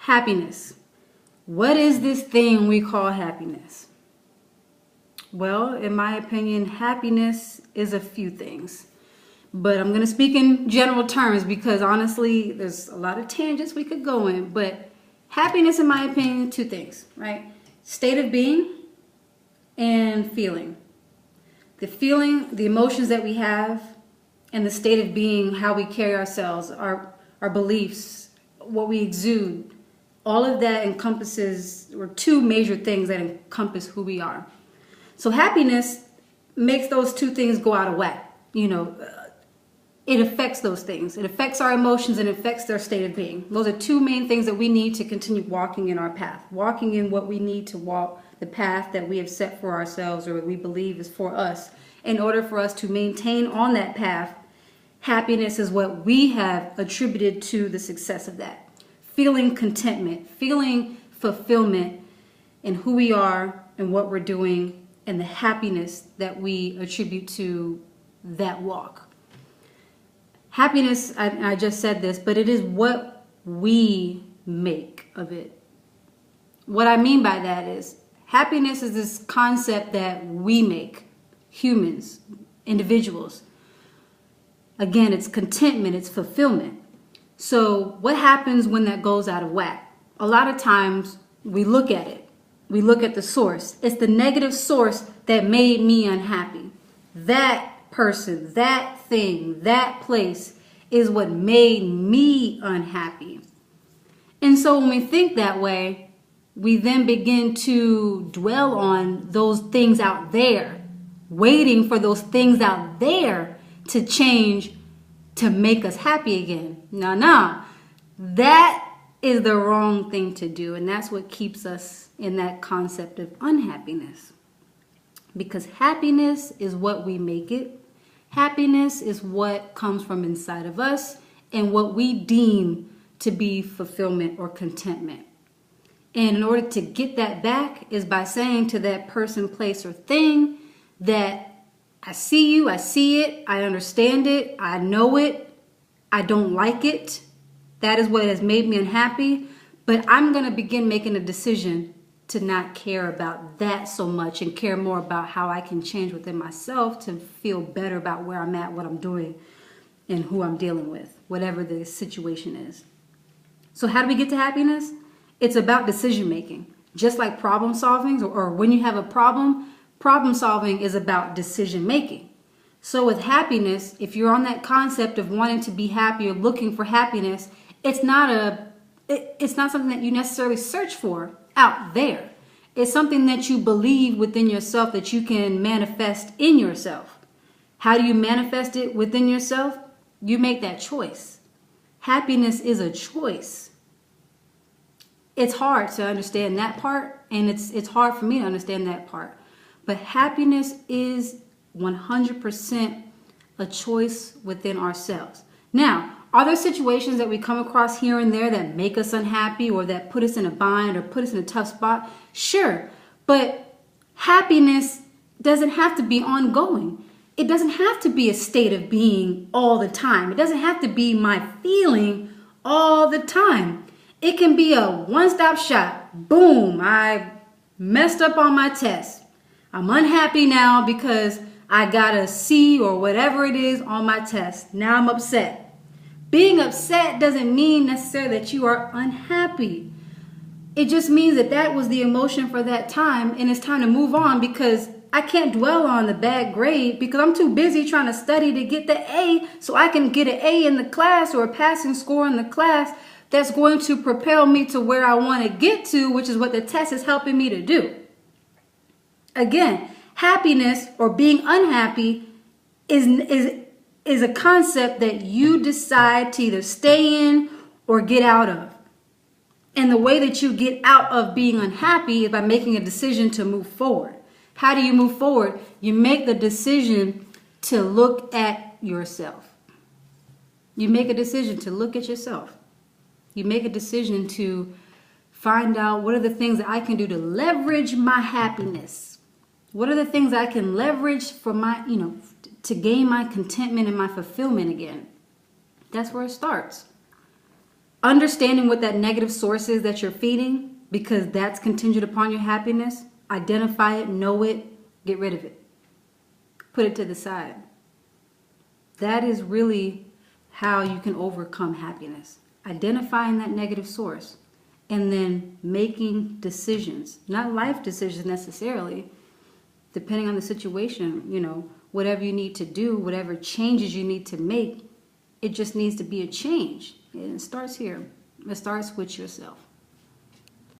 Happiness. What is this thing we call happiness? Well, in my opinion, happiness is a few things. But I'm going to speak in general terms because honestly, there's a lot of tangents we could go in. But happiness, in my opinion, two things, right? State of being and feeling. The feeling, the emotions that we have, and the state of being, how we carry ourselves, our beliefs, what we exude. All of that encompasses, or two major things that encompass who we are. So happiness makes those two things go out of whack. It affects those things. It affects our emotions and affects their state of being. Those are two main things that we need to continue walking in our path. Walking in what we need to walk, the path that we have set for ourselves or we believe is for us. In order for us to maintain on that path, happiness is what we have attributed to the success of that. Feeling contentment, feeling fulfillment in who we are and what we're doing and the happiness that we attribute to that walk. Happiness, I just said this, but it is what we make of it. What I mean by that is happiness is this concept that we make, humans, individuals. Again, it's contentment, it's fulfillment. So what happens when that goes out of whack? A lot of times we look at it. We look at the source. It's the negative source that made me unhappy. That person, that thing, that place is what made me unhappy. And so when we think that way, we then begin to dwell on those things out there, waiting for those things out there to change to make us happy again. No. That is the wrong thing to do. And that's what keeps us in that concept of unhappiness. Because happiness is what we make it. Happiness is what comes from inside of us and what we deem to be fulfillment or contentment. And in order to get that back is by saying to that person, place, or thing that I see you, I see it, I understand it, I know it, I don't like it. That is what has made me unhappy. But I'm going to begin making a decision to not care about that so much and care more about how I can change within myself to feel better about where I'm at, what I'm doing, and who I'm dealing with, whatever the situation is. So how do we get to happiness? It's about decision making. Just like problem solving or when you have a problem solving is about decision making. So with happiness, if you're on that concept of wanting to be happy or looking for happiness, it's not something that you necessarily search for out there. It's something that you believe within yourself that you can manifest in yourself. How do you manifest it within yourself? You make that choice. Happiness is a choice. It's hard to understand that part, and it's hard for me to understand that part. But happiness is 100% a choice within ourselves. Now, are there situations that we come across here and there that make us unhappy or that put us in a bind or put us in a tough spot? Sure, but happiness doesn't have to be ongoing. It doesn't have to be a state of being all the time. It doesn't have to be my feeling all the time. It can be a one-stop shop. Boom, I messed up on my test. I'm unhappy now because I got a C or whatever it is on my test. Now I'm upset. Being upset doesn't mean necessarily that you are unhappy. It just means that that was the emotion for that time and it's time to move on because I can't dwell on the bad grade because I'm too busy trying to study to get the A so I can get an A in the class or a passing score in the class that's going to propel me to where I want to get to, which is what the test is helping me to do. Again, happiness or being unhappy is a concept that you decide to either stay in or get out of. And the way that you get out of being unhappy is by making a decision to move forward. How do you move forward? You make the decision to look at yourself. You make a decision to look at yourself. You make a decision to find out what are the things that I can do to leverage my happiness. What are the things I can leverage for my, to gain my contentment and my fulfillment again? That's where it starts. understanding what that negative source is that you're feeding, because that's contingent upon your happiness. Identify it, know it, get rid of it. Put it to the side. That is really how you can overcome happiness. Identifying that negative source and then making decisions, not life decisions necessarily, depending on the situation, whatever you need to do, whatever changes you need to make, it just needs to be a change. And it starts here. It starts with yourself.